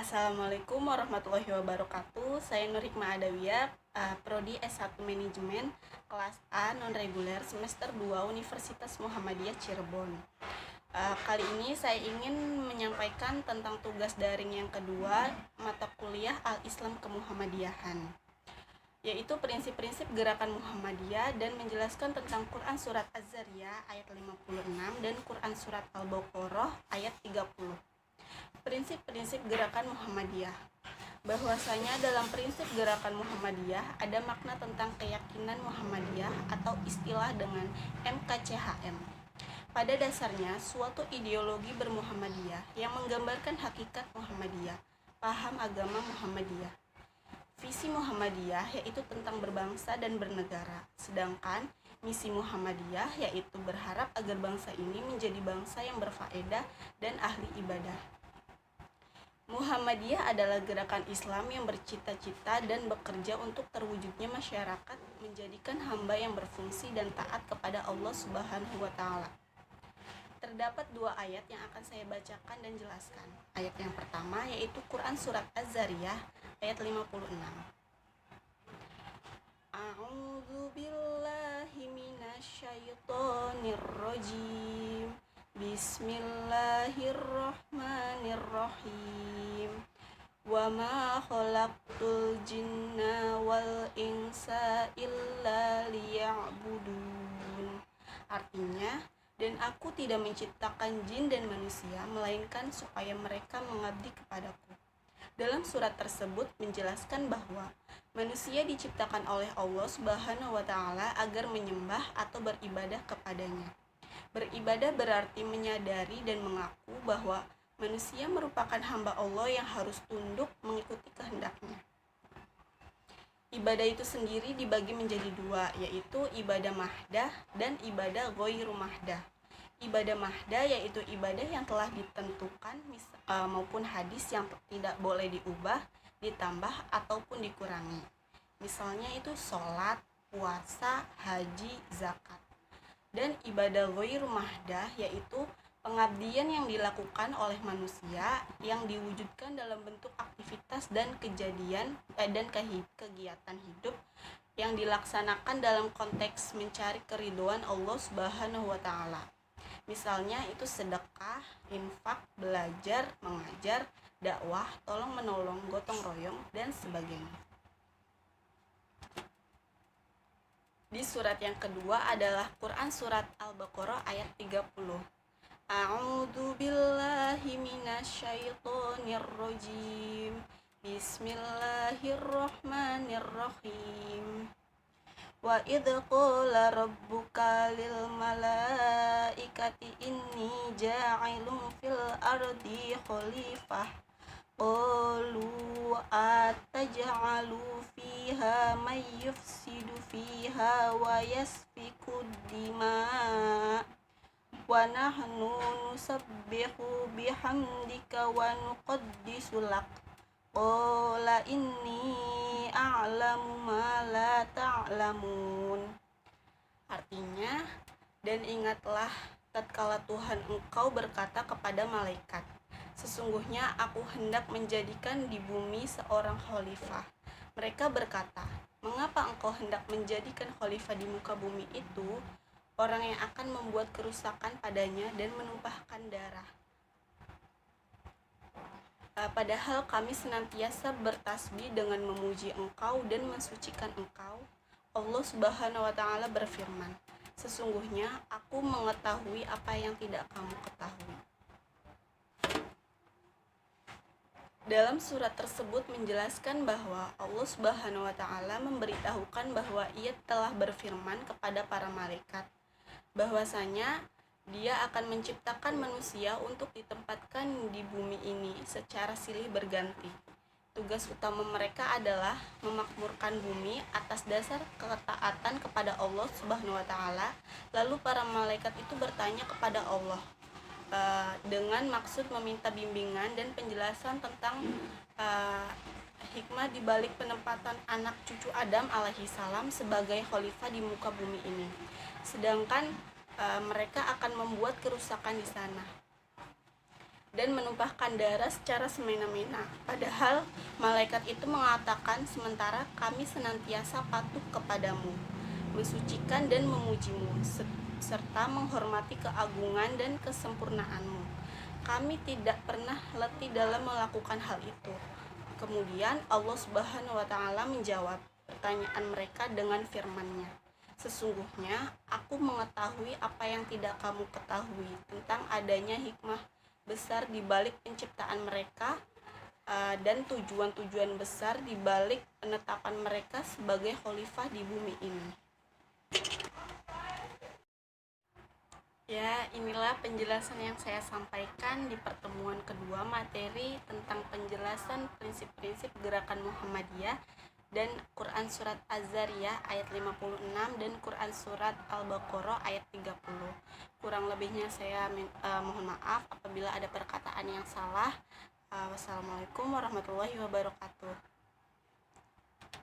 Assalamualaikum warahmatullahi wabarakatuh. Saya Nur Hikmah Adawiyah, Prodi S1 Manajemen, kelas A non-reguler semester 2 Universitas Muhammadiyah Cirebon. Kali ini saya ingin menyampaikan tentang tugas daring yang kedua, mata kuliah Al-Islam Kemuhammadiyahan, yaitu prinsip-prinsip gerakan Muhammadiyah dan menjelaskan tentang Quran Surat Az-Zariyah ayat 56 dan Quran Surat Al-Baqarah ayat 30. Prinsip-prinsip gerakan Muhammadiyah. Bahwasanya dalam prinsip gerakan Muhammadiyah ada makna tentang keyakinan Muhammadiyah atau istilah dengan MKCHM. Pada dasarnya, suatu ideologi bermuhammadiyah yang menggambarkan hakikat Muhammadiyah, paham agama Muhammadiyah. Visi Muhammadiyah yaitu tentang berbangsa dan bernegara, sedangkan misi Muhammadiyah yaitu berharap agar bangsa ini menjadi bangsa yang berfaedah dan ahli ibadah. Muhammadiyah adalah gerakan Islam yang bercita-cita dan bekerja untuk terwujudnya masyarakat menjadikan hamba yang berfungsi dan taat kepada Allah Subhanahu wa Ta'ala. Terdapat dua ayat yang akan saya bacakan dan jelaskan. Ayat yang pertama yaitu Quran Surat Az-Zariyah ayat 56. A'udzu billahi minasyaitonir rajim. Bismillahirrahmanirrahim. Wa ma khalaqtul jinna wal insa illa liya'budun. Artinya, dan aku tidak menciptakan jin dan manusia melainkan supaya mereka mengabdi kepadaku. Dalam surat tersebut menjelaskan bahwa manusia diciptakan oleh Allah Subhanahu wa Ta'ala agar menyembah atau beribadah kepadanya. Beribadah berarti menyadari dan mengaku bahwa manusia merupakan hamba Allah yang harus tunduk mengikuti kehendaknya. Ibadah itu sendiri dibagi menjadi dua, yaitu ibadah mahdah dan ibadah ghairu mahdah. Ibadah mahdah yaitu ibadah yang telah ditentukan maupun hadis yang tidak boleh diubah, ditambah ataupun dikurangi. Misalnya itu sholat, puasa, haji, zakat. Dan ibadah ghairu mahdah yaitu pengabdian yang dilakukan oleh manusia yang diwujudkan dalam bentuk aktivitas dan kejadian dan kegiatan hidup yang dilaksanakan dalam konteks mencari keridhaan Allah Subhanahu wa Ta'ala. Misalnya itu sedekah, infak, belajar, mengajar, dakwah, tolong menolong, gotong royong dan sebagainya. Di surat yang kedua adalah Quran Surat Al-Baqarah ayat 30. A'udzu billahi minasyaitonir rajim. Bismillahirrahmanirrahim. Wa idz qala rabbuka lil malaikati inni ja'ilun fil ardi khalifah. Qalu ataj'alu fiha may yufsidu fiha wa yasfiku dima wa nahnu nusabbihu bihamdika wa nuqaddisu lak. Qala inni a'lamu ma la ta'lamun. Artinya, dan ingatlah tatkala Tuhan engkau berkata kepada malaikat, sesungguhnya aku hendak menjadikan di bumi seorang khalifah. Mereka berkata, mengapa engkau hendak menjadikan khalifah di muka bumi itu? Orang yang akan membuat kerusakan padanya dan menumpahkan darah. Padahal kami senantiasa bertasbih dengan memuji engkau dan mensucikan engkau. Allah Subhanahu wa Ta'ala berfirman, sesungguhnya aku mengetahui apa yang tidak kamu ketahui. Dalam surat tersebut menjelaskan bahwa Allah Subhanahu wa Ta'ala memberitahukan bahwa Ia telah berfirman kepada para malaikat bahwasanya Dia akan menciptakan manusia untuk ditempatkan di bumi ini secara silih berganti. Tugas utama mereka adalah memakmurkan bumi atas dasar ketaatan kepada Allah Subhanahu wa Ta'ala. Lalu para malaikat itu bertanya kepada Allah dengan maksud meminta bimbingan dan penjelasan tentang hikmah di balik penempatan anak cucu Adam alaihi salam sebagai khalifah di muka bumi ini. Sedangkan mereka akan membuat kerusakan di sana. dan menumpahkan darah secara semena-mena. Padahal malaikat itu mengatakan, sementara kami senantiasa patuh kepadamu, mensucikan dan memujimu, serta menghormati keagungan dan kesempurnaanmu. Kami tidak pernah letih dalam melakukan hal itu. Kemudian Allah Subhanahu wa Ta'ala menjawab pertanyaan mereka dengan firman-Nya, sesungguhnya aku mengetahui apa yang tidak kamu ketahui tentang adanya hikmah besar di balik penciptaan mereka, dan tujuan-tujuan besar di balik penetapan mereka sebagai khalifah di bumi ini. Ya, inilah penjelasan yang saya sampaikan di pertemuan kedua materi tentang penjelasan prinsip-prinsip gerakan Muhammadiyah dan Quran Surat Az-Zariyah ayat 56 dan Quran Surat Al-Baqarah ayat 30. Kurang lebihnya saya mohon maaf apabila ada perkataan yang salah. Wassalamualaikum warahmatullahi wabarakatuh.